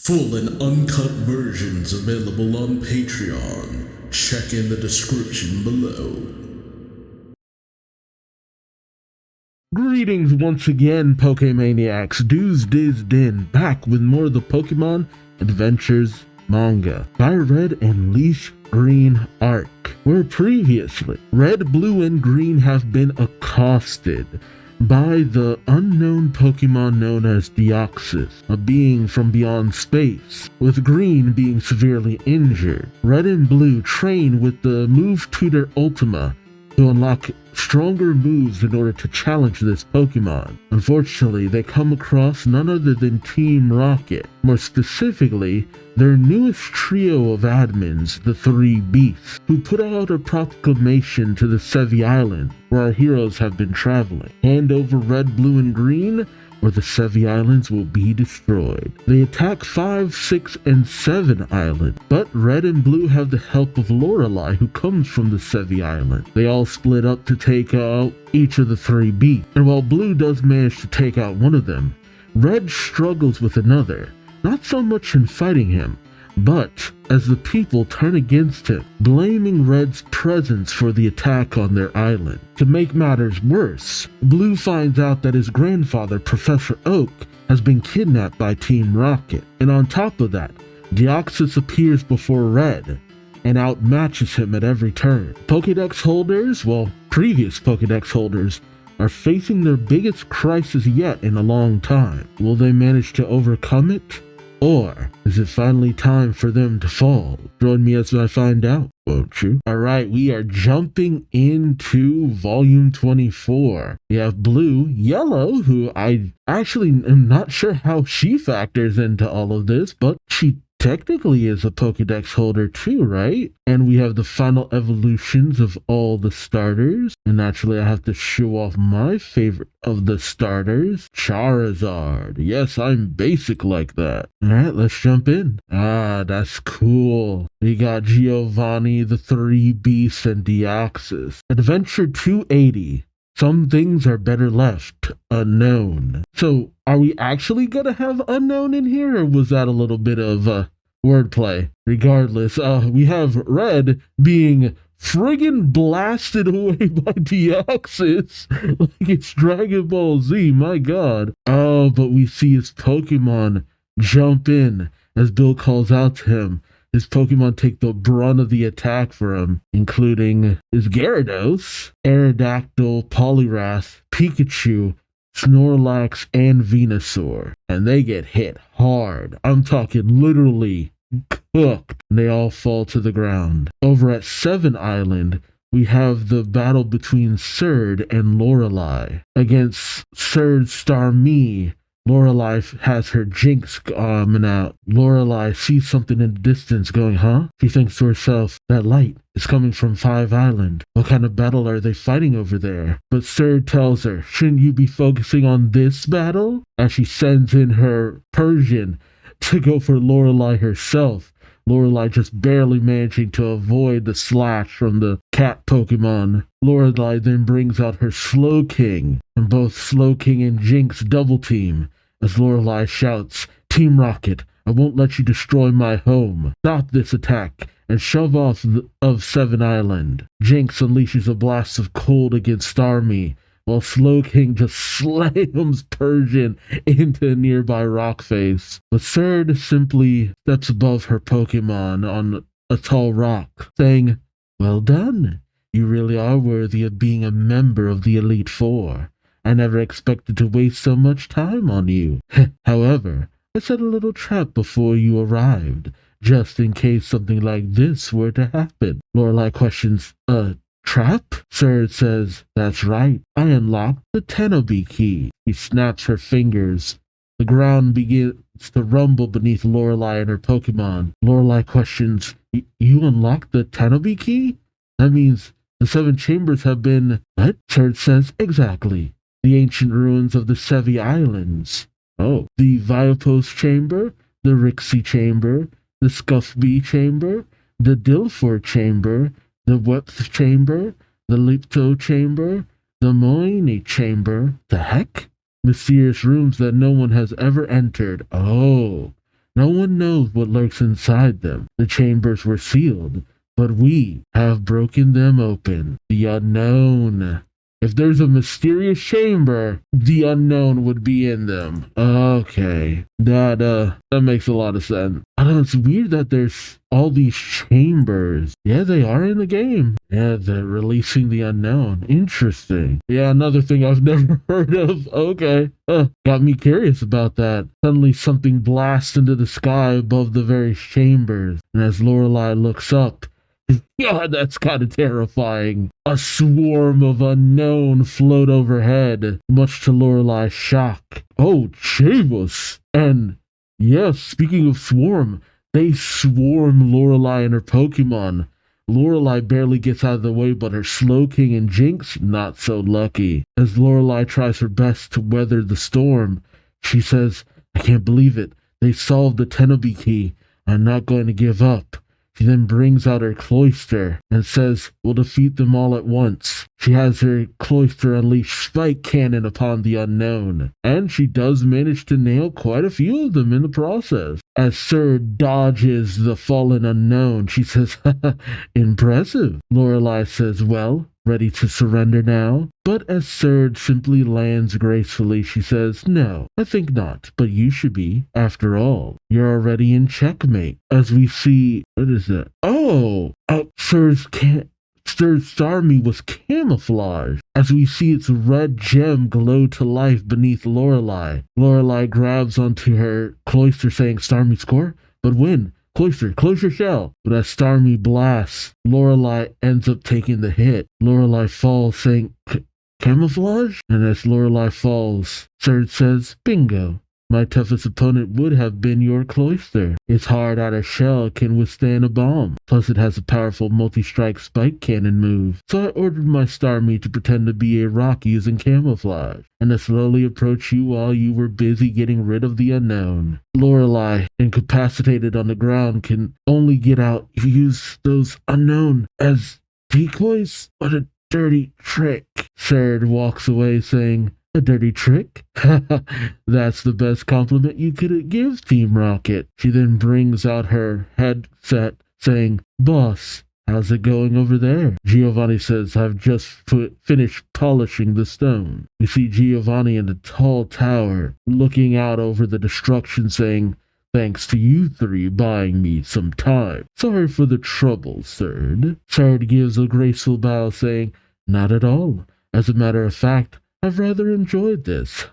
Full and uncut versions available on Patreon. Check in the description below. Greetings once again, Pokemaniacs. Duuz-Diz-Din back with more of the Pokemon Adventures manga by Red and Leaf Green arc, where previously Red, Blue, and Green have been accosted by the unknown Pokemon known as Deoxys, a being from beyond space, with Green being severely injured. Red and Blue train with the move tutor Ultima to unlock stronger moves in order to challenge this Pokemon. Unfortunately, they come across none other than Team Rocket, more specifically, their newest trio of admins, the Three Beasts, who put out a proclamation to the Sevi Island, where our heroes have been traveling. Hand over Red, Blue, and Green, or the Sevi Islands will be destroyed. They attack 5, 6, and 7 Islands, but Red and Blue have the help of Lorelei, who comes from the Sevi Island. They all split up to take out each of the Three Beasts, and while Blue does manage to take out one of them, Red struggles with another, not so much in fighting him, but as the people turn against him, blaming Red's presence for the attack on their island. To make matters worse, Blue finds out that his grandfather, Professor Oak, has been kidnapped by Team Rocket. And on top of that, Deoxys appears before Red and outmatches him at every turn. Pokédex holders, well, previous Pokédex holders, are facing their biggest crisis yet in a long time. Will they manage to overcome it? Or is it finally time for them to fall? Join me as I find out, won't you? Alright, we are jumping into Volume 24. We have Blue, Yellow, who I actually am not sure how she factors into all of this, but she technically is a Pokédex holder too, right? And we have the final evolutions of all the starters. And naturally, I have to show off my favorite of the starters, Charizard. Yes, I'm basic like that. Alright, let's jump in. Ah, that's cool. We got Giovanni, the Three Beasts, and Deoxys. Adventure 280. Some things are better left unknown. So, are we actually gonna have unknown in here, or was that a little bit of wordplay? Regardless, we have Red being friggin' blasted away by Deoxys like it's Dragon Ball Z, my god. Oh, but we see his Pokemon jump in as Bill calls out to him. His Pokemon take the brunt of the attack for him, including his Gyarados, Aerodactyl, Poliwrath, Pikachu, Snorlax, and Venusaur. And they get hit hard. I'm talking literally cooked. And they all fall to the ground. Over at 7 Island, we have the battle between Surd and Lorelei. Against Surd Starmie, Lorelei has her Jinx coming out. Lorelei sees something in the distance going, huh? She thinks to herself, that light is coming from 5 Island. What kind of battle are they fighting over there? But Surd tells her, shouldn't you be focusing on this battle? As she sends in her Persian to go for Lorelei herself. Lorelei just barely managing to avoid the slash from the cat Pokemon. Lorelei then brings out her Slowking, and both Slowking and Jinx double team, as Lorelei shouts, Team Rocket, I won't let you destroy my home. Stop this attack, and shove off of 7 Island. Jinx unleashes a blast of cold against Starmie, while Slowking just slams Persian into a nearby rock face. But Surd simply steps above her Pokemon on a tall rock, saying, well done. You really are worthy of being a member of the Elite Four. I never expected to waste so much time on you. However, I set a little trap before you arrived, just in case something like this were to happen. Lorelei questions, trap? Surd says, that's right. I unlocked the Tenobie key. She snaps her fingers. The ground begins to rumble beneath Lorelei and her Pokemon. Lorelei questions, you unlocked the Tenobie key? That means the 7 chambers have been... What? Surd says, exactly. The ancient ruins of the Sevi Islands. Oh. The Viopos chamber, the Rixie chamber, the Scuffbee chamber, the Dilfor chamber, the Wepth chamber, the Lipto chamber, the Moini chamber. The heck? Mysterious rooms that no one has ever entered. Oh, No one knows what lurks inside them. The chambers were sealed, but we have broken them open. The unknown. If there's a mysterious chamber, the unknown would be in them. Okay. That makes a lot of sense. I know it's weird that there's all these chambers. Yeah, they are in the game. Yeah, they're releasing the unknown. Interesting. Yeah, another thing I've never heard of. Okay. Got me curious about that. Suddenly something blasts into the sky above the various chambers. And as Lorelei looks up, God, that's kind of terrifying. A swarm of unknown float overhead, much to Lorelei's shock. Oh, Chavis! And yes, speaking of swarm, they swarm Lorelei and her Pokemon. Lorelei barely gets out of the way, but her Slowking and Jinx not so lucky. As Lorelei tries her best to weather the storm, she says, "I can't believe it. They solved the Tenobie key. I'm not going to give up." She then brings out her Cloyster and says, "We'll defeat them all at once." She has her Cloyster unleash Spike Cannon upon the unknown, and she does manage to nail quite a few of them in the process. As Surd dodges the fallen unknown, she says, "Impressive." Lorelei says, "Well, ready to surrender now?" But as Surd simply lands gracefully, she says, "No, I think not, but you should be. After all, you're already in checkmate." As we see, what is that? Surd's Starmie was camouflaged. As we see its red gem glow to life beneath Lorelei. Lorelei grabs onto her Cloyster saying, "Starmie score? But win. Cloyster, close your shell." But as Starmie blasts, Lorelei ends up taking the hit. Lorelei falls saying, "Camouflage?" And as Lorelei falls, Surd says, "Bingo. My toughest opponent would have been your Cloyster. Its hard outer shell can withstand a bomb. Plus it has a powerful multi-strike Spike Cannon move. So I ordered my Starmie to pretend to be a rock using camouflage, and to slowly approach you while you were busy getting rid of the unknown." Lorelei, incapacitated on the ground, can only get out if you use those unknown as decoys. What a dirty trick. Surd walks away saying, "A dirty trick? That's the best compliment you could give Team Rocket." She then brings out her headset saying, "Boss, how's it going over there?" Giovanni says, "I've just finished polishing the stone." We see Giovanni in a tall tower looking out over the destruction saying, "Thanks to you three buying me some time. Sorry for the trouble, Surd." Surd gives a graceful bow saying, "Not at all. As a matter of fact, I've rather enjoyed this."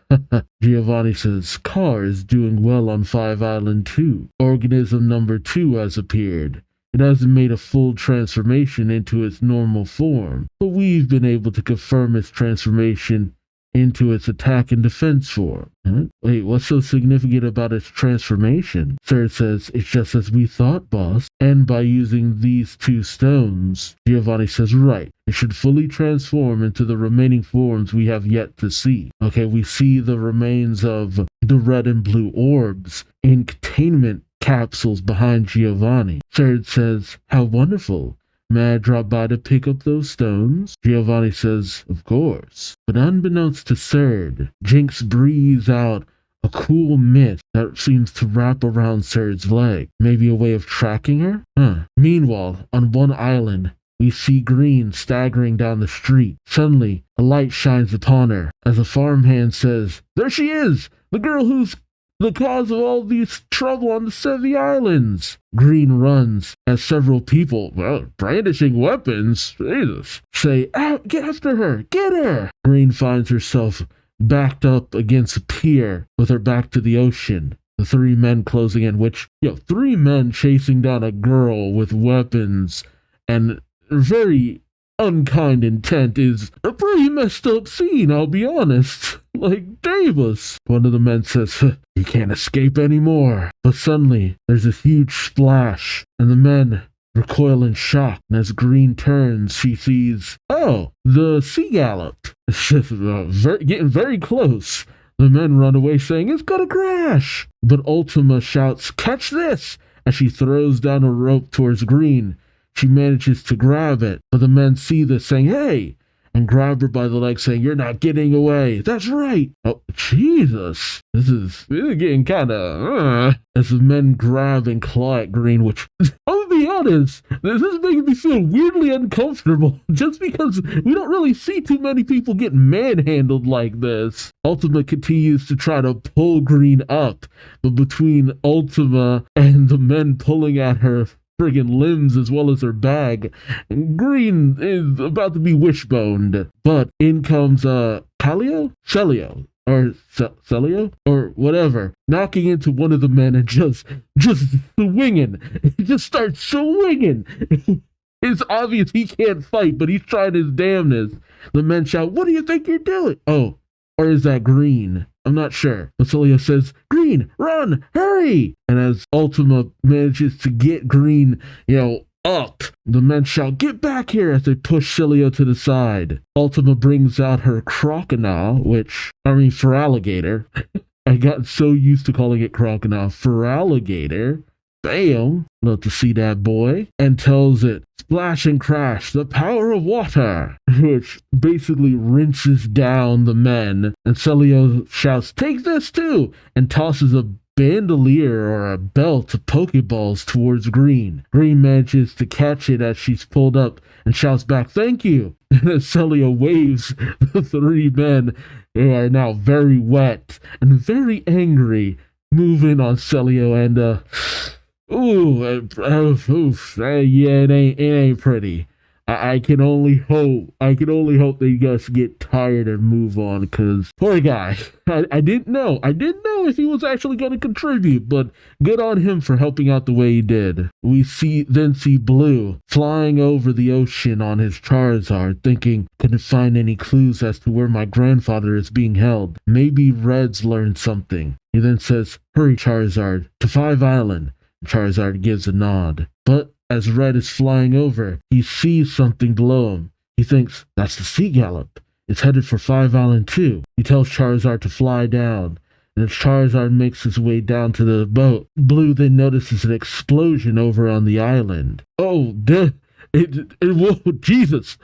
Giovanni says, "Car is doing well on 5 Island too. Organism number 2 has appeared. It hasn't made a full transformation into its normal form, but we've been able to confirm its transformation into its attack and defense form." Huh? Wait, what's so significant about its transformation? Surd says, "It's just as we thought, boss. And by using these 2 stones," Giovanni says, "Right. It should fully transform into the remaining forms we have yet to see." Okay, we see the remains of the red and blue orbs in containment capsules behind Giovanni. Surd says, "How wonderful. May I drop by to pick up those stones?" Giovanni says, "Of course." But unbeknownst to Surd, Jinx breathes out a cool mist that seems to wrap around Surd's leg. Maybe a way of tracking her? Meanwhile, on one island, we see Green staggering down the street. Suddenly, a light shines upon her as a farmhand says, "There she is! The girl who's the cause of all this trouble on the Sevi Islands." Green runs as several people, brandishing weapons, Jesus, say, "Get after her! Get her!" Green finds herself backed up against a pier with her back to the ocean. The 3 men closing in, 3 men chasing down a girl with weapons and very unkind intent is a pretty messed up scene, I'll be honest. Like, Davis. One of the men says, "You can't escape anymore." But suddenly, there's this huge splash, and the men recoil in shock. And as Green turns, she sees, the Sea Gallop. It's just getting very close. The men run away saying, "It's gonna crash." But Ultima shouts, "Catch this!" as she throws down a rope towards Green. She manages to grab it, but the men see this saying, "Hey!" and grab her by the leg, saying, "You're not getting away." "That's right." "Oh, Jesus. This is getting kind of, As the men grab and claw at Green, which, I'll be honest, this is making me feel weirdly uncomfortable, just because we don't really see too many people get manhandled like this. Ultima continues to try to pull Green up, but between Ultima and the men pulling at her friggin' limbs as well as her bag, Green is about to be wishboned. But in comes Celio, or Celio, or whatever, knocking into one of the men and just swinging. He just starts swinging. It's obvious he can't fight, but he's trying his damnedest. The men shout, "What do you think you're doing?" Oh, or is that Green? I'm not sure. Celio says, "Green, run, hurry!" And as Ultima manages to get Green, up, the men shout, "Get back here!" as they push Celio to the side. Ultima brings out her crocodile, for alligator. I got so used to calling it crocodile. For alligator. Bam! Love to see that, boy. And tells it, "Splash and crash, the power of water," which basically rinses down the men. And Celio shouts, "Take this too," and tosses a bandolier or a belt of Pokeballs towards Green. Green manages to catch it as she's pulled up and shouts back, "Thank you." And as Celio waves, the three men, who are now very wet and very angry, move in on Celio and, it ain't pretty. I can only hope they just get tired and move on, because poor guy. I didn't know if he was actually going to contribute, but good on him for helping out the way he did. We then see Blue flying over the ocean on his Charizard, thinking, "Couldn't find any clues as to where my grandfather is being held. Maybe Red's learned something." He then says, "Hurry, Charizard, to 5 Island." Charizard gives a nod. But as Red is flying over, he sees something below him. He thinks, "That's the Sea Gallop. It's headed for 5 Island too." He tells Charizard to fly down, and as Charizard makes his way down to the boat, Blue then notices an explosion over on the island. Oh, whoa, Jesus!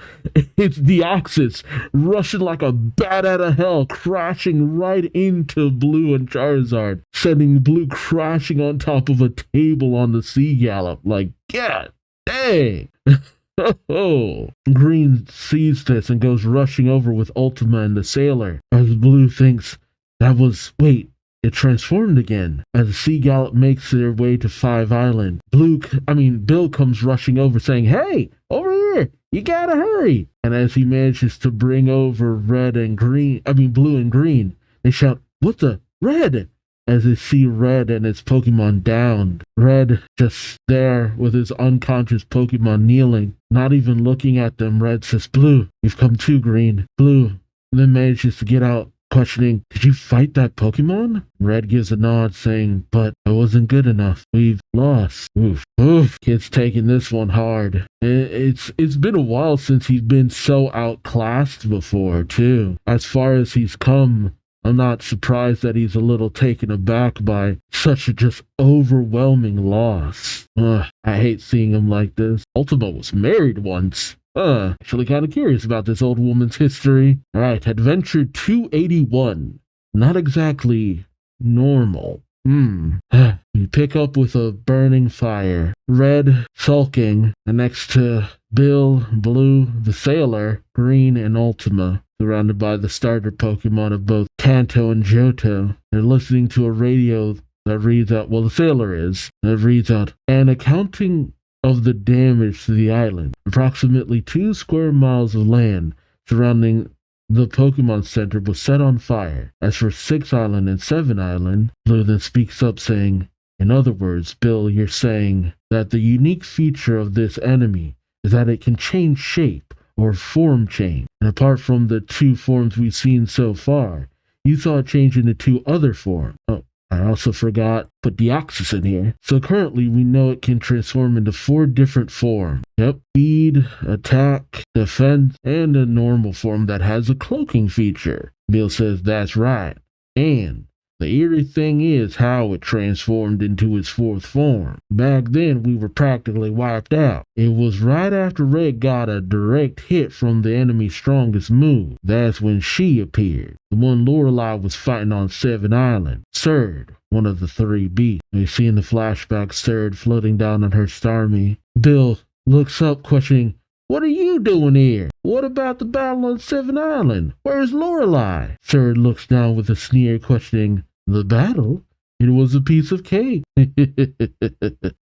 It's Deoxys rushing like a bat out of hell, crashing right into Blue and Charizard, sending Blue crashing on top of a table on the Sea Gallop. Like, God dang! Oh, Green sees this and goes rushing over with Ultima and the sailor, as Blue thinks, it transformed again. As the Sea Gallop makes their way to 5 Island, Bill comes rushing over saying, "Hey, over here, you gotta hurry." And as he manages to bring over Blue and Green, they shout, "What the? Red!" as they see Red and his Pokemon downed. Red just there with his unconscious Pokemon kneeling, not even looking at them. Red says, "Blue, you've come too, Green." Blue then manages to get out, questioning, "Did you fight that Pokemon?" Red gives a nod, saying, "But I wasn't good enough. We've lost." Oof. Kid's taking this one hard. It's been a while since he's been so outclassed before, too. As far as he's come, I'm not surprised that he's a little taken aback by such a just overwhelming loss. I hate seeing him like this. Ultima was married once. Actually kind of curious about this old woman's history. Alright, Adventure 281. Not exactly normal. You pick up with a burning fire. Red sulking, and next to Bill, Blue, the sailor, Green, and Ultima, surrounded by the starter Pokemon of both Kanto and Johto. They're listening to a radio that reads out, the sailor is, that reads out, "An accounting of the damage to the island. Approximately 2 square miles of land surrounding the Pokemon Center was set on fire. As for 6 Island and 7 Island," Blue then speaks up saying, "In other words, Bill, you're saying that the unique feature of this enemy is that it can change shape or form change. And apart from the 2 forms we've seen so far, you saw it change into 2 other forms. Oh, I also forgot put Deoxys in here. So currently we know it can transform into 4 different forms. Yep, speed, attack, defense, and a normal form that has a cloaking feature." Bill says, "That's right. And The eerie thing is how it transformed into its fourth form. Back then, we were practically wiped out. It was right after Red got a direct hit from the enemy's strongest move. That's when she appeared. The one Lorelei was fighting on Seven Island. Surd, one of the three beasts. We see in the flashback Surd floating down on her Starmie. Bill looks up questioning, "What are you doing here? What about the battle on Seven Island? Where's Lorelei?" Surd looks down with a sneer questioning, "The battle? It was a piece of cake."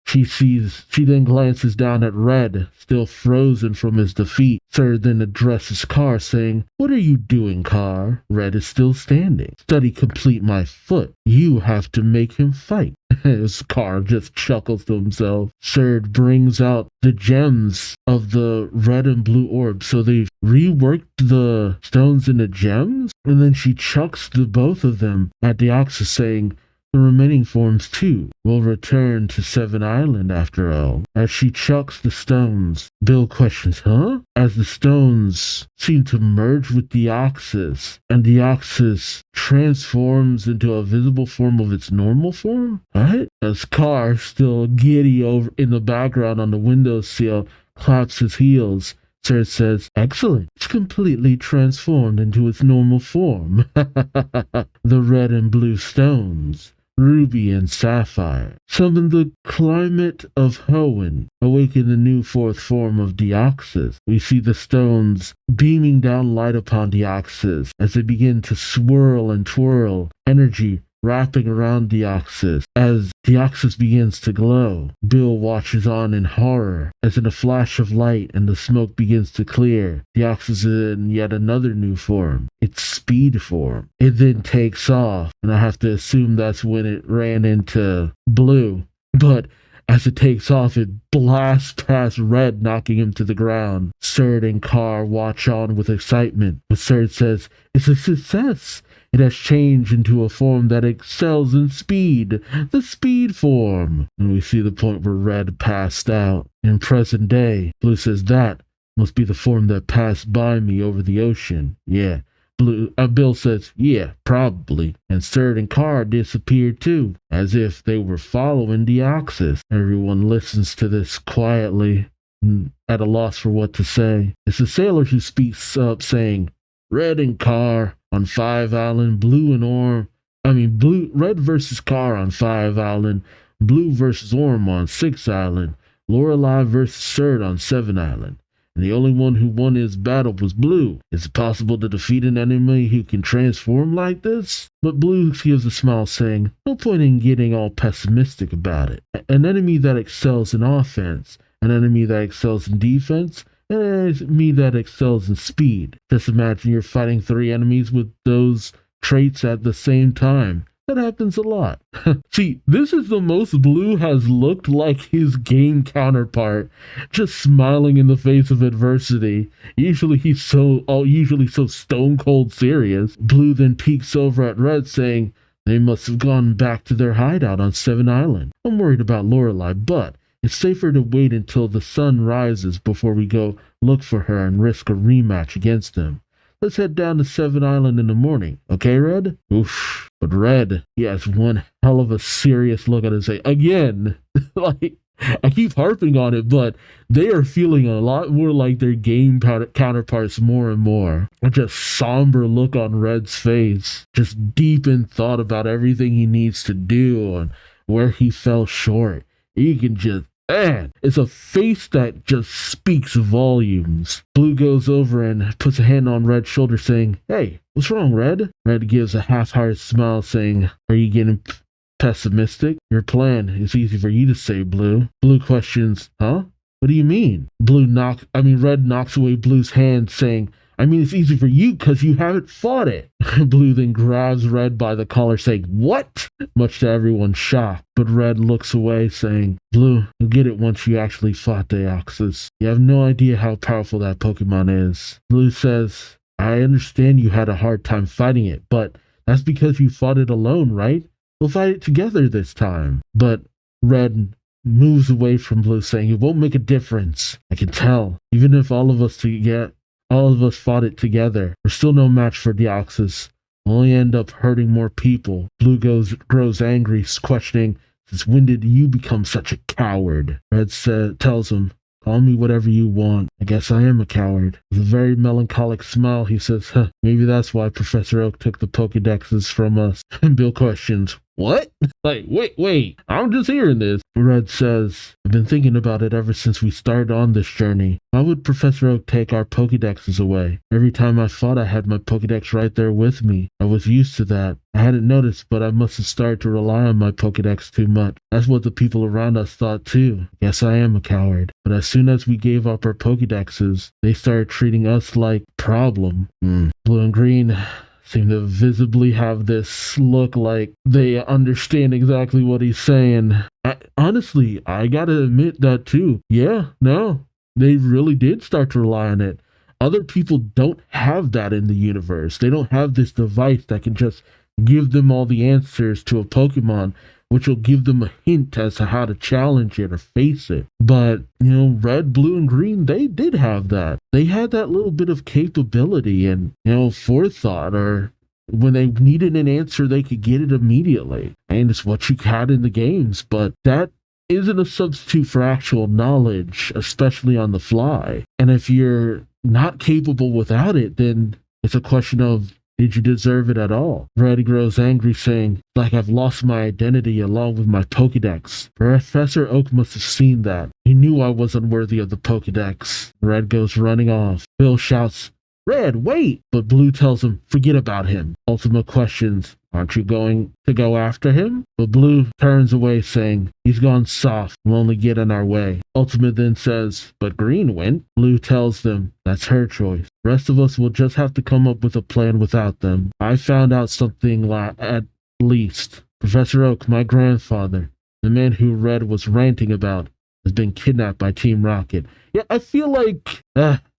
She then glances down at Red, still frozen from his defeat. Surd then addresses Carr, saying, "What are you doing, Carr?" Red is still standing. "Study complete my foot. You have to make him fight." As Carr just chuckles to himself. Surd brings out the gems of the red and blue orb. So they've reworked the stones into gems? And then she chucks the both of them at Deoxys, saying, "The remaining forms, too, will return to Seven Island after all." As she chucks the stones, Bill questions, "Huh?" As the stones seem to merge with Deoxys, and Deoxys transforms into a visible form of its normal form? What? As Carr, still giddy over in the background on the windowsill, claps his heels, Surd says, "Excellent. It's completely transformed into its normal form." The red and blue stones, Ruby and Sapphire, summon the climate of Hoenn, awaken the new fourth form of Deoxys. We see the stones beaming down light upon Deoxys as they begin to swirl and twirl, energy wrapping around Deoxys. As Deoxys begins to glow, Bill watches on in horror as in a flash of light and the smoke begins to clear, Deoxys in yet another new form, its speed form. It then takes off, and I have to assume that's when it ran into Blue. But as it takes off, it blasts past Red, knocking him to the ground. Surd and Carr watch on with excitement, but Surd says, "It's a success. It has changed into a form that excels in speed, the speed form." And we see the point where Red passed out. In present day, Blue says, "That must be the form that passed by me over the ocean." Yeah. Bill says, "Yeah, probably." And Surd and Carr disappeared too, as if they were following Deoxys. Everyone listens to this quietly, at a loss for what to say. It's the sailor who speaks up, saying, "Red and Carr on Five Island, Red versus Carr on Five Island, Blue versus Orm on Six Island, Lorelei versus Surd on Seven Island. And the only one who won his battle was Blue. Is it possible to defeat an enemy who can transform like this?" But Blue gives a smile, saying, "No point in getting all pessimistic about it. An enemy that excels in offense, an enemy that excels in defense, and an enemy that excels in speed. Just imagine you're fighting three enemies with those traits at the same time. That happens a lot." See, this is the most Blue has looked like his game counterpart, just smiling in the face of adversity. Usually he's so stone cold serious. Blue then peeks over at Red, saying, "They must have gone back to their hideout on Seven Island. I'm worried about Lorelei, but it's safer to wait until the sun rises before we go look for her and risk a rematch against them. Let's head down to Seven Island in the morning. Okay, Red?" Oof. But Red, he has one hell of a serious look on his face. Again, like, I keep harping on it, but they are feeling a lot more like their game counterparts more and more. A just somber look on Red's face. Just deep in thought about everything he needs to do and where he fell short. You can just, man, it's a face that just speaks volumes. Blue goes over and puts a hand on Red's shoulder, saying, "Hey, what's wrong, Red?" Red gives a half-hearted smile, saying, "Are you getting pessimistic? Your plan is easy for you to say, Blue." Blue questions, "Huh? What do you mean?" Red knocks away Blue's hand, saying, "It's easy for you because you haven't fought it." Blue then grabs Red by the collar, saying, "What?" Much to everyone's shock. But Red looks away, saying, "Blue, you'll get it once you actually fought Deoxys. You have no idea how powerful that Pokemon is." Blue says, "I understand you had a hard time fighting it, but that's because you fought it alone, right? We'll fight it together this time." But Red moves away from Blue, saying, "It won't make a difference. I can tell. Even if all of us fought it together, we're still no match for Deoxys. only end up hurting more people. Blue grows angry, questioning, since when did you become such a coward? Red tells him, call me whatever you want. I guess I am a coward. With a very melancholic smile, he says, maybe that's why Professor Oak took the Pokédexes from us. And Bill questions, what? Like, wait, I'm just hearing this. Red says, I've been thinking about it ever since we started on this journey. Why would Professor Oak take our Pokédexes away? Every time I fought, I had my Pokédex right there with me. I was used to that. I hadn't noticed, but I must have started to rely on my Pokédex too much. That's what the people around us thought too. Guess I am a coward. But as soon as we gave up our Pokédexes, they started treating us like problem. Blue and green seem to visibly have this look like they understand exactly what he's saying. Honestly, I gotta admit that too. Yeah, no, they really did start to rely on it. Other people don't have that in the universe. They don't have this device that can just give them all the answers to a Pokemon, which will give them a hint as to how to challenge it or face it. But, red, blue, and green, they did have that. They had that little bit of capability and, forethought, or when they needed an answer, they could get it immediately. And it's what you had in the games, but that isn't a substitute for actual knowledge, especially on the fly. And if you're not capable without it, then it's a question of, did you deserve it at all? Red grows angry, saying, like I've lost my identity along with my Pokédex. Professor Oak must have seen that. He knew I was unworthy of the Pokédex. Red goes running off. Bill shouts, Red, wait! But Blue tells him, forget about him. Ultima questions, aren't you going to go after him? But Blue turns away, saying, he's gone soft, we'll only get in our way. Ultima then says, but Green went. Blue tells them, that's her choice. The rest of us will just have to come up with a plan without them. I found out something at least. Professor Oak, my grandfather, the man who Red was ranting about, has been kidnapped by Team Rocket. Yeah, I feel like,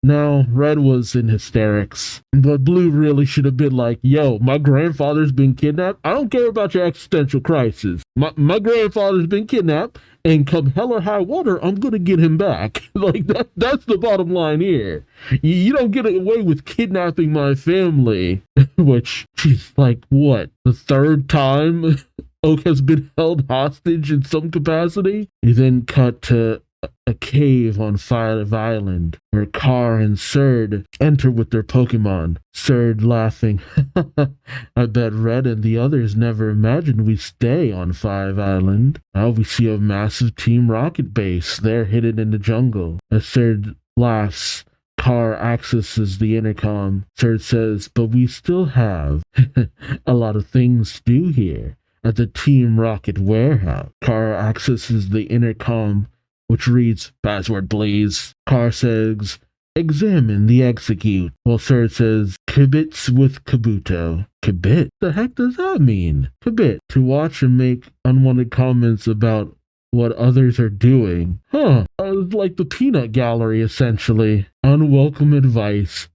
no, Red was in hysterics. But Blue really should have been like, yo, my grandfather's been kidnapped. I don't care about your existential crisis. My grandfather's been kidnapped, and come hell or high water, I'm going to get him back. Like, that's the bottom line here. You don't get away with kidnapping my family. Which, she's like, what, the third time Oak has been held hostage in some capacity? You then cut to a cave on Five Island, where Carr and Surd enter with their Pokemon. Surd laughing, I bet Red and the others never imagined we'd stay on Five Island. Now we see a massive Team Rocket base there hidden in the jungle. As Surd laughs, Carr accesses the intercom. Surd says, but we still have a lot of things to do here at the Team Rocket warehouse. Carr accesses the intercom, which reads, password please. Carr says, examine the execute, while Surd says, kibitz with Kabuto. Kibit? The heck does that mean? Kibit, to watch and make unwanted comments about what others are doing. Like the peanut gallery, essentially. Unwelcome advice.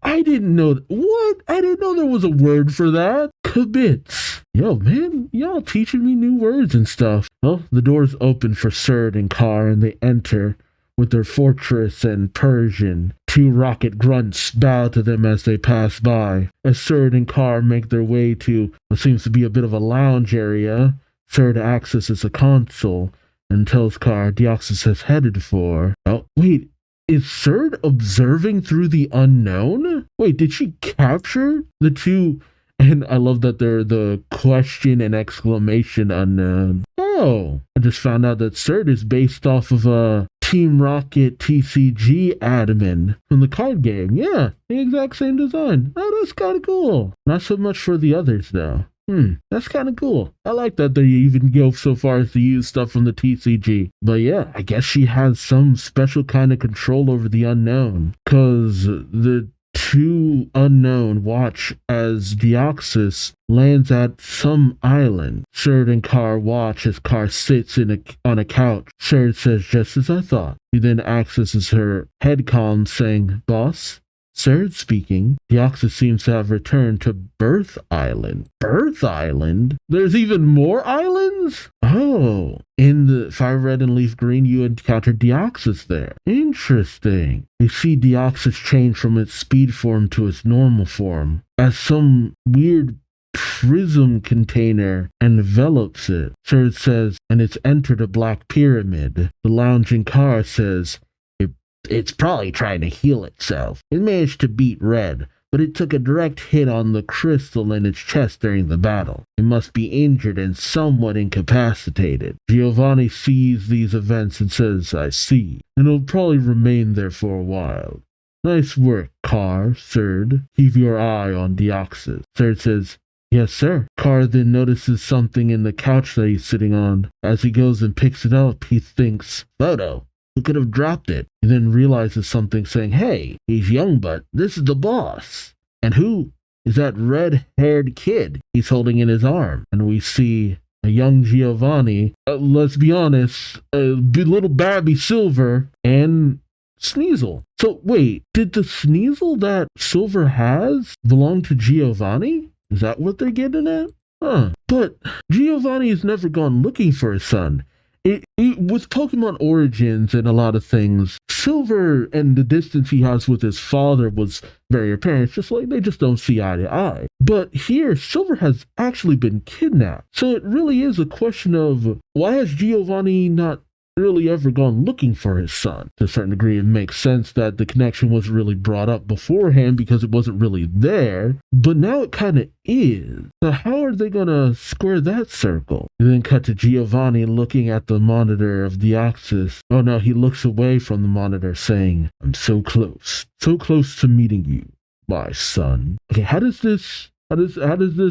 I didn't know. What? I didn't know there was a word for that. Kibitz. Yo, man, y'all teaching me new words and stuff. Well, the doors open for Surd and Carr, and they enter with their fortress and Persian. Two rocket grunts bow to them as they pass by. As Surd and Carr make their way to what seems to be a bit of a lounge area, Surd accesses a console and tells Carr Deoxys has headed for. Oh, wait. Is Surd observing through the unknown? Wait, did she capture the two? And I love that they're the question and exclamation unknown. Oh, I just found out that Surd is based off of a Team Rocket TCG admin from the card game. Yeah, the exact same design. Oh, that's kind of cool. Not so much for the others, though. That's kind of cool. I like that they even go so far as to use stuff from the TCG. But yeah, I guess she has some special kind of control over the unknown. Because the two unknown watch as Deoxys lands at some island. Surd and Carr watch as Carr sits on a couch. Surd says, just as I thought. He then accesses her headcom, saying, boss? Surd speaking. Deoxys seems to have returned to Birth Island. Birth Island? There's even more islands? Oh. In the Fire Red and Leaf Green, you encountered Deoxys there. Interesting. You see Deoxys change from its speed form to its normal form as some weird prism container envelops it. So it says, and it's entered a black pyramid. The lounging car says, it's probably trying to heal itself. It managed to beat Red, but it took a direct hit on the crystal in its chest during the battle. It must be injured and somewhat incapacitated. Giovanni sees these events and says, I see, and it'll probably remain there for a while. Nice work, Car, Third. Keep your eye on Deoxys. Third says, yes, sir. Car then notices something in the couch that he's sitting on. As he goes and picks it up, he thinks, photo. Who could have dropped it? He then realizes something saying, hey, he's young, but this is the boss. And who is that red-haired kid he's holding in his arm? And we see a young Giovanni, let's be honest, a little Babby Silver, and Sneasel. So wait, did the Sneasel that Silver has belong to Giovanni? Is that what they're getting at? But Giovanni has never gone looking for his son. With Pokemon Origins and a lot of things, Silver and the distance he has with his father was very apparent. It's just like they just don't see eye to eye. But here, Silver has actually been kidnapped. So it really is a question of why has Giovanni not really ever gone looking for his son? To a certain degree, it makes sense that the connection wasn't really brought up beforehand because it wasn't really there, but now it kind of is. So how are they gonna square that circle? And then cut to Giovanni looking at the monitor of Deoxys. Oh no, he looks away from the monitor saying, I'm so close to meeting you, my son. Okay, how does this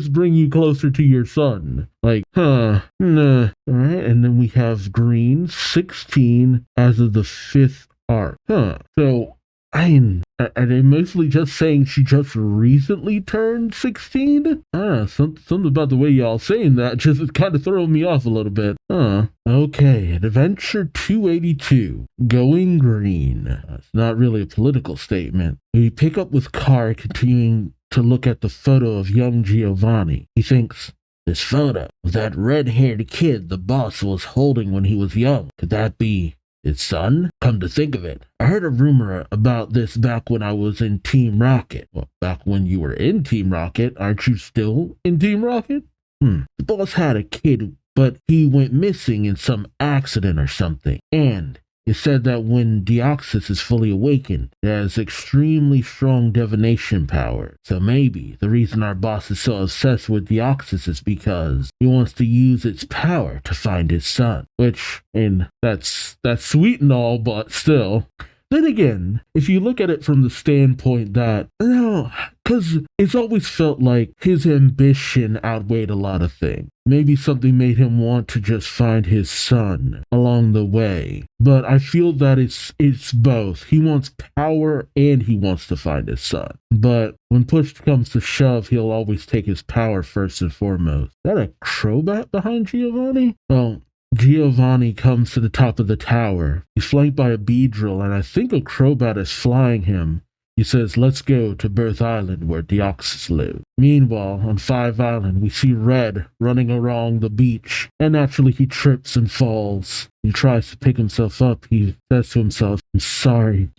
bring you closer to your son? Like, nah. Alright, and then we have Green 16 as of the 5th arc. So, are they mostly just saying she just recently turned 16? Something about the way y'all saying that just kind of throwing me off a little bit. Okay, Adventure 282, Going Green. It's not really a political statement. We pick up with Car continuing to look at the photo of young Giovanni. He thinks, this photo of that red-haired kid the boss was holding when he was young. Could that be his son? Come to think of it, I heard a rumor about this back when I was in Team Rocket. Well, back when you were in Team Rocket, aren't you still in Team Rocket? The boss had a kid, but he went missing in some accident or something. And it said that when Deoxys is fully awakened, it has extremely strong divination power. So maybe the reason our boss is so obsessed with Deoxys is because he wants to use its power to find his son. Which, and that's sweet and all, but still. Then again, if you look at it from the standpoint that, no, because it's always felt like his ambition outweighed a lot of things. Maybe something made him want to just find his son along the way. But I feel that it's both. He wants power and he wants to find his son. But when push comes to shove, he'll always take his power first and foremost. Is that a Crobat behind Giovanni? Well, Giovanni comes to the top of the tower. He's flanked by a Beedrill, and I think a Crobat is flying him. He says, let's go to Birth Island where Deoxys lives. Meanwhile, on 5 Island, we see Red running along the beach, and naturally he trips and falls. He tries to pick himself up. He says to himself, I'm sorry.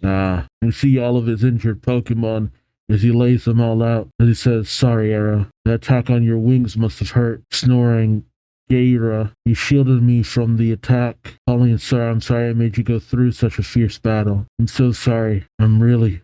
We see all of his injured Pokemon as he lays them all out. As he says, sorry, Era. The attack on your wings must have hurt. Snoring, Gaira, you shielded me from the attack. Calling it, sir, I'm sorry I made you go through such a fierce battle. I'm so sorry. I'm really.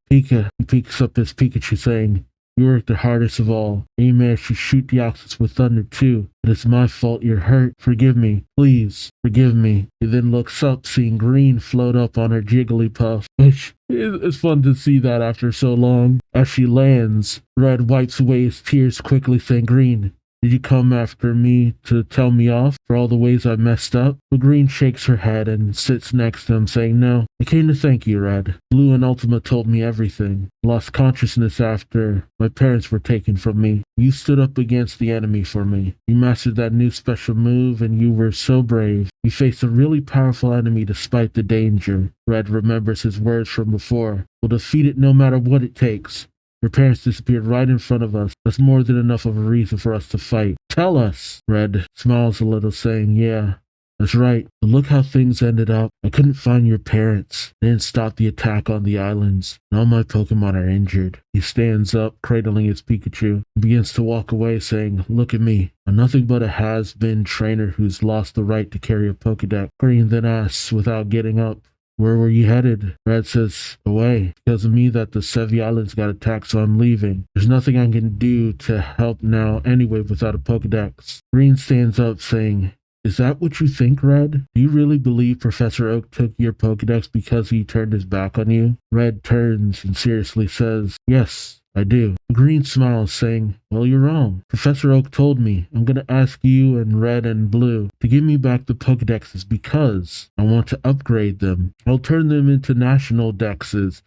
Pika, he picks up his Pikachu saying, you worked the hardest of all. And you managed to shoot Deoxys with thunder too. But it's my fault you're hurt. Forgive me. Please, forgive me. He then looks up, seeing Green float up on her Jigglypuff, which is fun to see that after so long. As she lands, Red wipes away his tears quickly, saying, Green, did you come after me to tell me off for all the ways I messed up? But Green shakes her head and sits next to him, saying, no, I came to thank you, Red. Blue and Ultima told me everything. Lost consciousness after my parents were taken from me. You stood up against the enemy for me. You mastered that new special move, and you were so brave. You faced a really powerful enemy despite the danger. Red remembers his words from before. We'll defeat it no matter what it takes. Your parents disappeared right in front of us. That's more than enough of a reason for us to fight. Tell us. Red smiles a little, saying, yeah, That's right. But look how things ended up. I couldn't find your parents. They didn't stop the attack on the islands. And all my Pokemon are injured. He stands up, cradling his Pikachu, and begins to walk away, saying, look at me. I'm nothing but a has-been trainer who's lost the right to carry a Pokedex. Green then asks, without getting up, where were you headed? Red says, away. Because of me that the Sevi Islands got attacked, so I'm leaving. There's nothing I can do to help now anyway without a Pokedex. Green stands up, saying, is that what you think, Red? Do you really believe Professor Oak took your Pokedex because he turned his back on you? Red turns and seriously says, yes, I do. Green smiles, saying, well, you're wrong. Professor Oak told me I'm going to ask you and Red and Blue to give me back the Pokedexes because I want to upgrade them. I'll turn them into national dexes.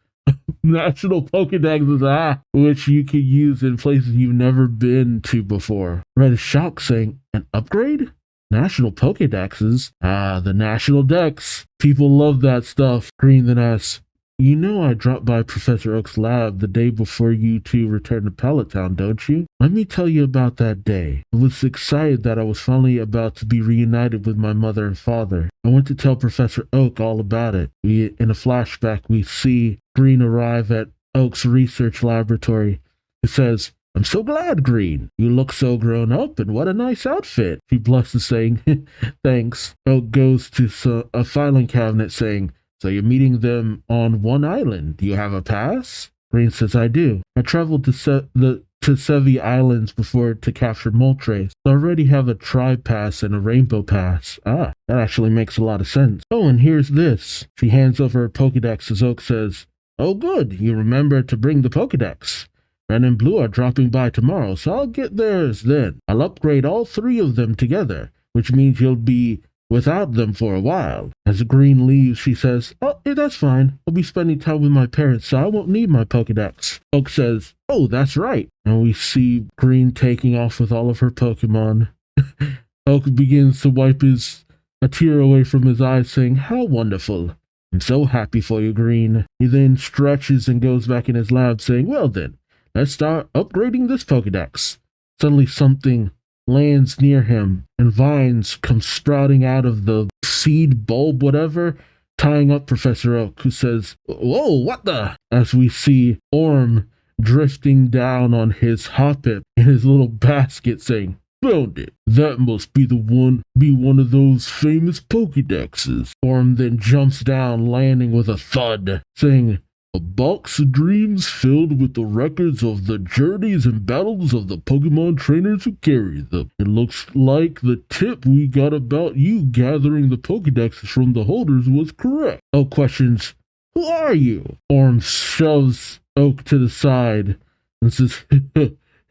National Pokedexes, which you can use in places you've never been to before. Red is shocked, saying, an upgrade? National Pokedexes? The National Dex. People love that stuff. Green then asks, you know I dropped by Professor Oak's lab the day before you two returned to Pallet Town, don't you? Let me tell you about that day. I was excited that I was finally about to be reunited with my mother and father. I went to tell Professor Oak all about it. In a flashback, we see Green arrive at Oak's research laboratory. It says, I'm so glad, Green. You look so grown up, and what a nice outfit. She blushes, saying, thanks. Oak goes to a filing cabinet, saying, so you're meeting them on one island. Do you have a pass? Green says, I do. I traveled to Sevi Islands before to capture Moltres. I already have a Tribe Pass and a Rainbow Pass. That actually makes a lot of sense. Oh, and here's this. She hands over her Pokedex as Oak says, oh good, you remember to bring the Pokedex. Red and Blue are dropping by tomorrow, so I'll get theirs then. I'll upgrade all three of them together, which means you'll be without them for a while. As Green leaves, she says, oh, yeah, that's fine. I'll be spending time with my parents, so I won't need my Pokedex. Oak says, oh, that's right. And we see Green taking off with all of her Pokemon. Oak begins to wipe a tear away from his eyes, saying, how wonderful. I'm so happy for you, Green. He then stretches and goes back in his lab, saying, well then, let's start upgrading this Pokedex. Suddenly something lands near him, and vines come sprouting out of the seed bulb, whatever, tying up Professor Oak, who says, whoa, what the? As we see Orm drifting down on his hoppip in his little basket, saying, found it. That must be one of those famous Pokedexes. Orm then jumps down, landing with a thud, saying, a box of dreams filled with the records of the journeys and battles of the Pokemon trainers who carry them. It looks like the tip we got about you gathering the Pokedexes from the holders was correct. Oak questions, who are you? Orm shoves Oak to the side and says,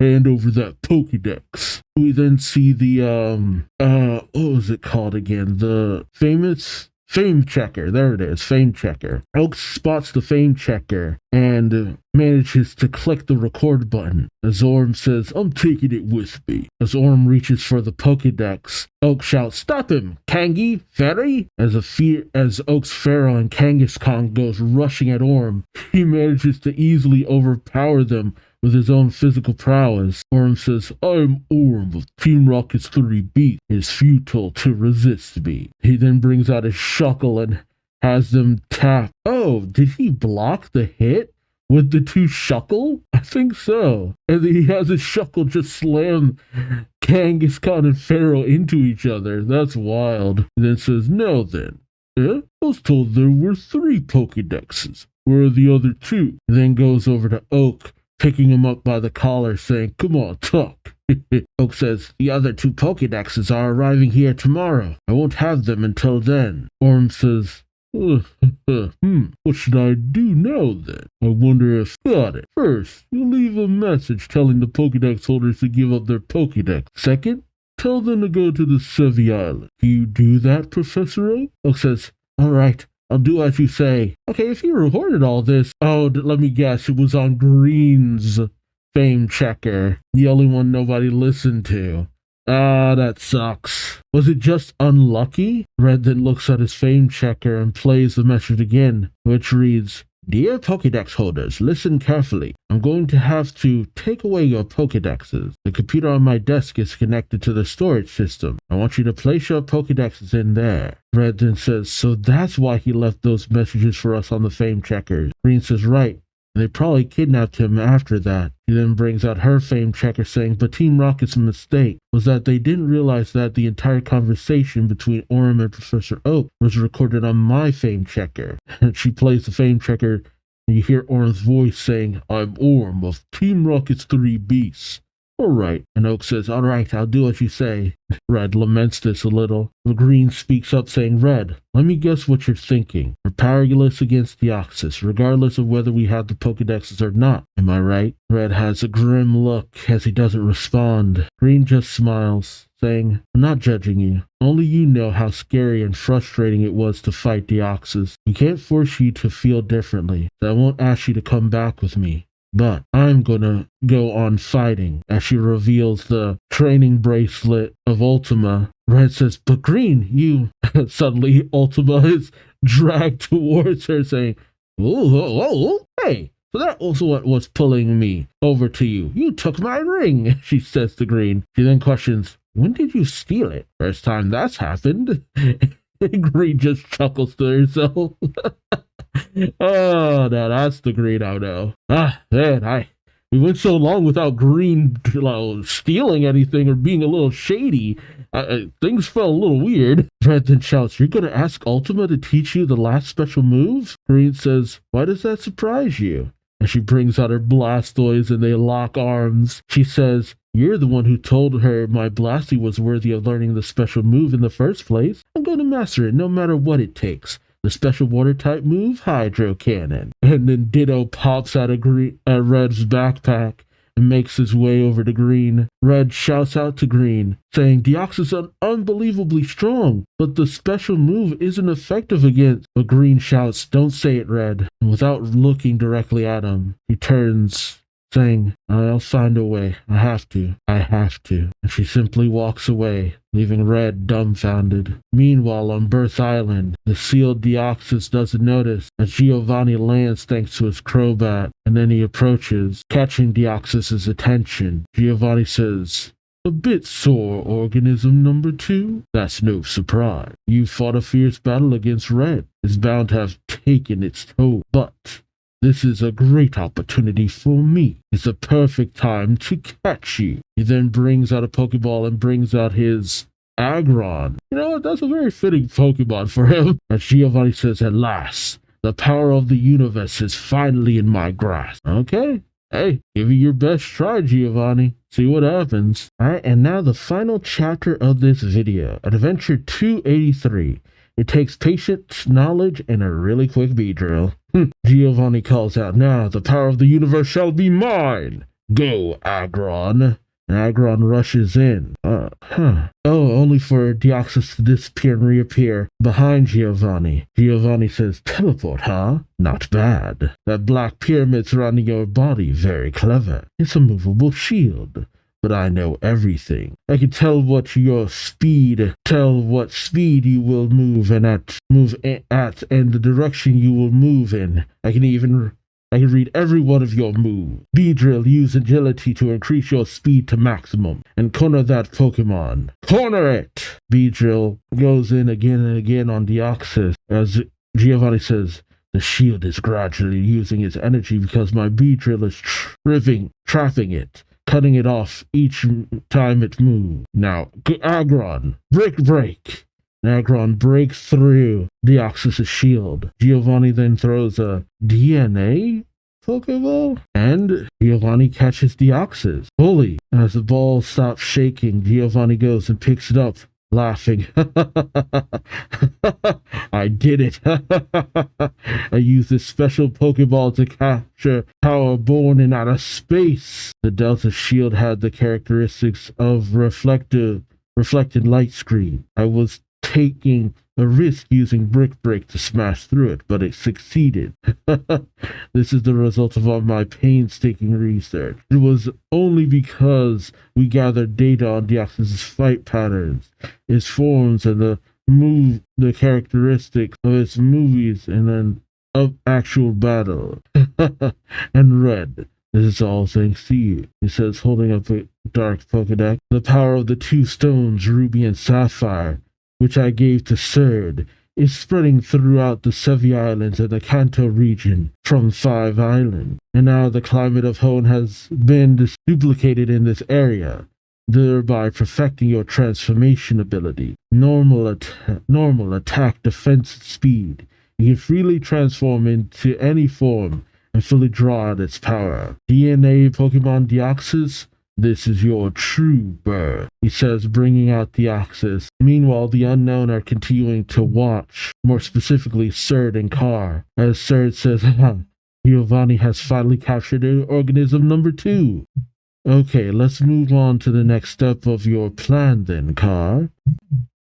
hand over that Pokedex. We then see the, what was it called again? The famous Fame Checker. There it is, Fame Checker. Oak spots the Fame Checker and manages to click the record button. As Orm says, I'm taking it with me. As Orm reaches for the Pokedex, Oak shouts, stop him, Kangi, Fairy! As Oak's Pharaoh and Kangaskhan goes rushing at Orm, he manages to easily overpower them with his own physical prowess. Orm says, I'm Orm of Team Rocket's 3 Beat. It's futile to resist me. He then brings out his Shuckle and has them tap. Oh, did he block the hit with the 2 Shuckle? I think so. And then he has his Shuckle just slam Kangaskhan and Pharaoh into each other. That's wild. And then says, no then. I was told there were 3 Pokedexes. Where are the other 2? And then goes over to Oak, picking him up by the collar, saying, come on, talk. Oak says, the other 2 Pokedexes are arriving here tomorrow. I won't have them until then. Orm says, what should I do now then? I wonder if, got it. First, you'll leave a message telling the Pokedex holders to give up their Pokedex. Second, tell them to go to the Sevi Island. Do you do that, Professor Oak? Oak says, all right. I'll do as you say. Okay, if you recorded all this, let me guess, it was on Green's Fame Checker, the only one nobody listened to. That sucks. Was it just unlucky? Red then looks at his Fame Checker and plays the message again, which reads, Dear Pokédex holders, listen carefully. I'm going to have to take away your Pokédexes. The computer on my desk is connected to the storage system. I want you to place your Pokédexes in there. Red then says, so that's why he left those messages for us on the fame checkers. Green says, right. They probably kidnapped him after that. He then brings out her fame checker saying, but Team Rocket's mistake was that they didn't realize that the entire conversation between Orm and Professor Oak was recorded on my fame checker. And she plays the fame checker, and you hear Orm's voice saying, I'm Orm of Team Rocket's 3 Beasts. All right. And Oak says, all right, I'll do what you say. Red laments this a little. Green speaks up saying, Red, let me guess what you're thinking. We're powerless against Deoxys, regardless of whether we have the Pokédexes or not. Am I right? Red has a grim look as he doesn't respond. Green just smiles, saying, I'm not judging you. Only you know how scary and frustrating it was to fight Deoxys. We can't force you to feel differently, so I won't ask you to come back with me. But I'm gonna go on fighting. As she reveals the training bracelet of Ultima, Red says, but Green, you... Suddenly, Ultima is dragged towards her, saying, hey, so that was what was pulling me over to you. You took my ring, she says to Green. She then questions, when did you steal it? First time that's happened. Green just chuckles to herself. Oh, now that's the Green I know. Man, we went so long without Green stealing anything or being a little shady. Things felt a little weird. Red then shouts, you're going to ask Ultima to teach you the last special move? Green says, why does that surprise you? And she brings out her Blastoise and they lock arms. She says, you're the one who told her my Blasty was worthy of learning the special move in the first place. I'm going to master it no matter what it takes. The special water-type move, Hydro Cannon. And then Ditto pops out of Red's backpack and makes his way over to Green. Red shouts out to Green, saying, Deoxys is unbelievably strong, but the special move isn't effective against... But Green shouts, don't say it, Red. And without looking directly at him, he turns, saying, I'll find a way. I have to. And she simply walks away, leaving Red dumbfounded. Meanwhile, on Birth Island, the sealed Deoxys doesn't notice as Giovanni lands thanks to his Crobat, and then he approaches, catching Deoxys' attention. Giovanni says, a bit sore, organism number 2. That's no surprise. You fought a fierce battle against Red. It's bound to have taken its toll, but... this is a great opportunity for me. It's a perfect time to catch you. He then brings out a Pokeball and brings out his Aggron. You know what? That's a very fitting Pokemon for him. As Giovanni says, at last, the power of the universe is finally in my grasp. Okay. Hey, give it your best try, Giovanni. See what happens. Alright, and now the final chapter of this video. Adventure 283. It takes patience, knowledge, and a really quick beat drill. Giovanni calls out, now the power of the universe shall be mine. Go, Aggron. And Aggron rushes in. Oh, only for Deoxys to disappear and reappear behind Giovanni. Giovanni says, teleport, huh? Not bad. That black pyramid surrounding your body, very clever. It's a movable shield. But I know everything. I can tell what speed you will move and the direction you will move in. I can read every one of your moves. Beedrill, use agility to increase your speed to maximum and corner that Pokemon. Corner it! Beedrill goes in again and again on Deoxys as Giovanni says, the shield is gradually using its energy because my Beedrill is trapping it. Cutting it off each time it moves. Now, Aggron, break. Aggron breaks through Deoxys' shield. Giovanni then throws a DNA Pokeball, and Giovanni catches Deoxys fully. As the ball stops shaking, Giovanni goes and picks it up, laughing. I did it. I used this special Pokeball to capture power born in outer space. The Delta Shield had the characteristics of reflected light screen. I was taking a risk using Brick Break to smash through it, but it succeeded. This is the result of all my painstaking research. It was only because we gathered data on Deoxys' fight patterns, its forms, and the characteristics of its movies, and then of actual battle. And Red, this is all thanks to you, he says, holding up a dark Pokedex. The power of the two stones, Ruby and Sapphire, which I gave to Surd, is spreading throughout the Sevi Islands and the Kanto region from 5 Islands. And now the climate of Hone has been duplicated in this area, thereby perfecting your transformation ability. Normal attack, defense, speed. You can freely transform into any form and fully draw out its power. DNA Pokemon Deoxys, this is your true birth, he says, bringing out Deoxys. Meanwhile, the Unknown are continuing to watch, more specifically Surd and Carr, as Surd says, Giovanni has finally captured organism number 2. Okay, let's move on to the next step of your plan then, Carr.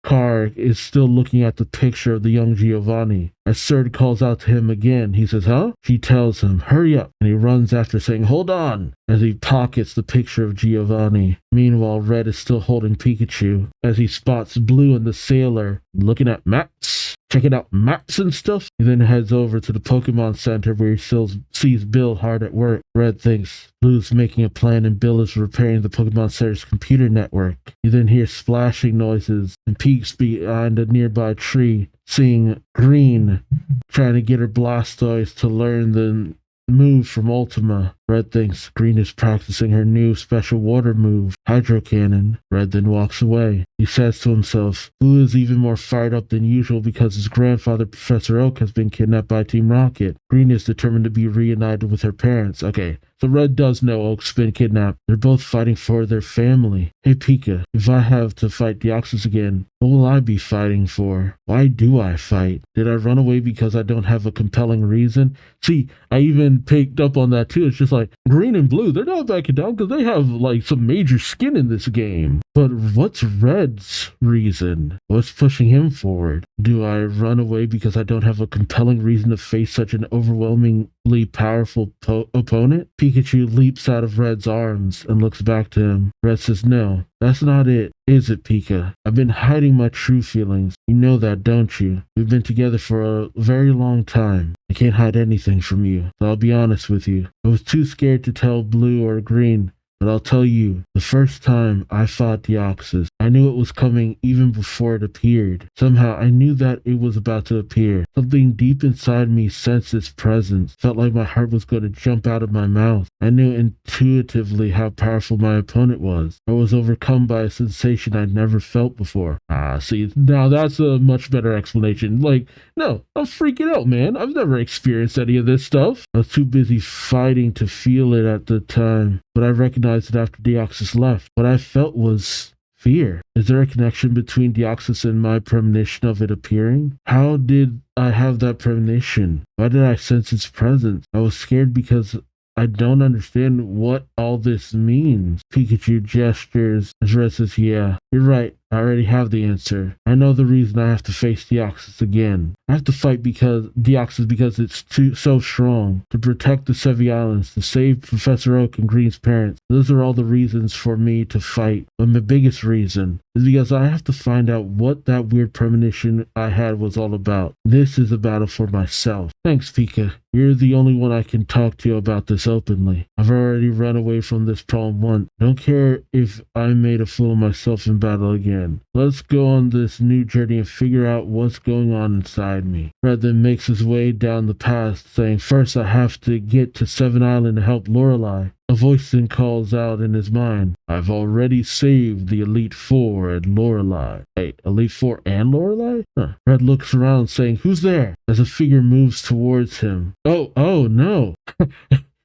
Carr is still looking at the picture of the young Giovanni. As Surd calls out to him again, he says, huh? She tells him, hurry up, and he runs after saying, hold on, as he pockets the picture of Giovanni. Meanwhile, Red is still holding Pikachu, as he spots Blue and the sailor looking at maps, checking out maps and stuff. He then heads over to the Pokemon Center where he still sees Bill hard at work. Red thinks Blue's making a plan and Bill is repairing the Pokemon Center's computer network. He then hears splashing noises and peeks behind a nearby tree, seeing Green trying to get her Blastoise to learn the move from Ultima. Red thinks Green is practicing her new special water move, Hydro Cannon. Red then walks away. He says to himself, Blue is even more fired up than usual because his grandfather, Professor Oak, has been kidnapped by Team Rocket. Green is determined to be reunited with her parents. Okay, so Red does know Oak's been kidnapped. They're both fighting for their family. Hey Pika, if I have to fight Deoxys again, what will I be fighting for? Why do I fight? Did I run away because I don't have a compelling reason? See, I even picked up on that too. It's just like, Green and Blue, they're not backing down because they have like some major skin in this game. But what's Red's reason? What's pushing him forward? Do I run away because I don't have a compelling reason to face such an overwhelmingly powerful opponent? Pikachu leaps out of Red's arms and looks back to him. Red says, no, that's not it, is it, Pika? I've been hiding my true feelings. You know that, don't you? We've been together for a very long time. I can't hide anything from you, so I'll be honest with you. I was too scared to tell Blue or Green, but I'll tell you, the first time I fought Deoxys, I knew it was coming even before it appeared. Somehow, I knew that it was about to appear. Something deep inside me sensed its presence. Felt like my heart was going to jump out of my mouth. I knew intuitively how powerful my opponent was. I was overcome by a sensation I'd never felt before. See, now that's a much better explanation. Like, no, I'm freaking out, man. I've never experienced any of this stuff. I was too busy fighting to feel it at the time, but I recognized it after Deoxys left. What I felt was fear. Is there a connection between Deoxys and my premonition of it appearing? How did I have that premonition? Why did I sense its presence? I was scared because I don't understand what all this means. Pikachu gestures as Red says, yeah, you're right. I already have the answer. I know the reason I have to face Deoxys again. I have to fight Deoxys because it's so strong. To protect the Sevi Islands, to save Professor Oak and Green's parents. Those are all the reasons for me to fight. But my biggest reason is because I have to find out what that weird premonition I had was all about. This is a battle for myself. Thanks, Pika. You're the only one I can talk to about this openly. I've already run away from this problem once. Don't care if I made a fool of myself in battle again. Let's go on this new journey and figure out what's going on inside me. Red then makes his way down the path, saying, first I have to get to Seven Island to help Lorelei. A voice then calls out in his mind, I've already saved the Elite Four and Lorelei. Hey, Elite Four and Lorelei? Red looks around saying, who's there? As a figure moves towards him. Oh no.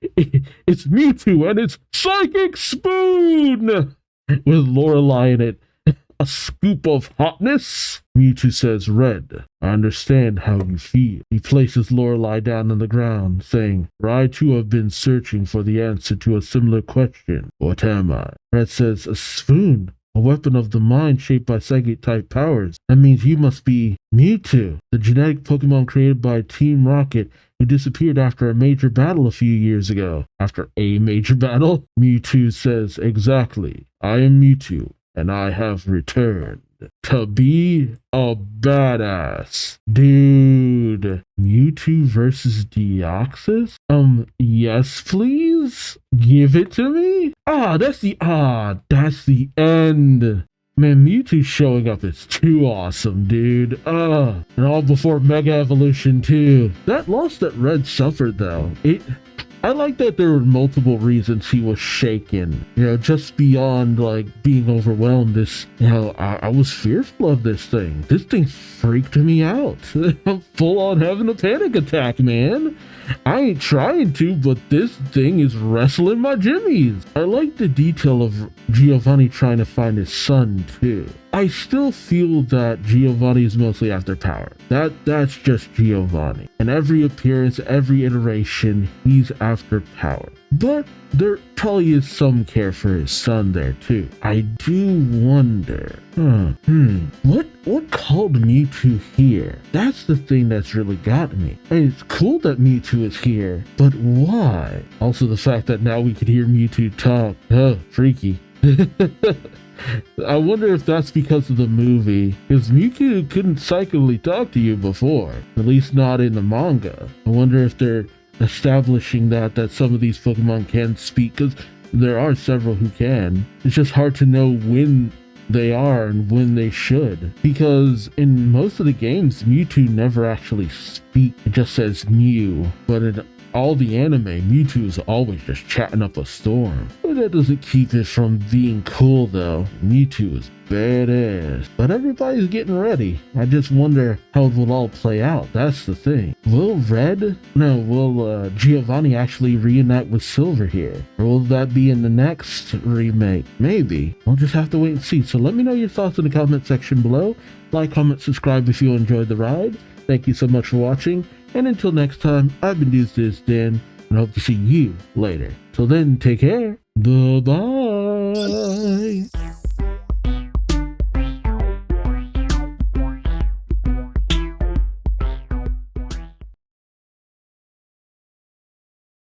It's Mewtwo and it's Psychic Spoon! With Lorelei in it. A scoop of hotness? Mewtwo says, Red, I understand how you feel. He places Lorelei down on the ground, saying, for I too have been searching for the answer to a similar question. What am I? Red says, a spoon. A weapon of the mind shaped by psychic-type powers. That means you must be Mewtwo, the genetic Pokemon created by Team Rocket who disappeared after a major battle a few years ago. After a major battle? Mewtwo says, exactly. I am Mewtwo, and I have returned to be a badass. Dude, Dude, Mewtwo versus Deoxys? Yes, please? Give it to me? That's the end. Man, Mewtwo showing up is too awesome, dude. And all before Mega Evolution too. That loss that Red suffered though, I like that there were multiple reasons he was shaken. Just beyond like being overwhelmed. I was fearful of this thing. This thing freaked me out. I'm full on having a panic attack, man. I ain't trying to, but this thing is wrestling my jimmies. I like the detail of Giovanni trying to find his son too. I still feel that Giovanni is mostly after power. That's just Giovanni. In every appearance, every iteration, he's after power. But there probably is some care for his son there too. I do wonder, what called Mewtwo here? That's the thing that's really got me. And it's cool that Mewtwo is here, but why? Also the fact that now we could hear Mewtwo talk. Freaky. I wonder if that's because of the movie, because Mewtwo couldn't psychically talk to you before, at least not in the manga. I wonder if they're establishing that some of these Pokemon can speak, because there are several who can. It's just hard to know when they are and when they should, because in most of the games Mewtwo never actually speaks. It just says Mew, but in all the anime, Mewtwo is always just chatting up a storm. But that doesn't keep it from being cool though. Mewtwo is badass. But everybody's getting ready. I just wonder how it will all play out. That's the thing. Will Giovanni actually reunite with Silver here? Or will that be in the next remake? Maybe. We'll just have to wait and see. So let me know your thoughts in the comment section below. Like, comment, subscribe if you enjoyed the ride. Thank you so much for watching. And until next time, I've been Duuz-Diz-Din, and hope to see you later. Till then, take care. Bye-bye.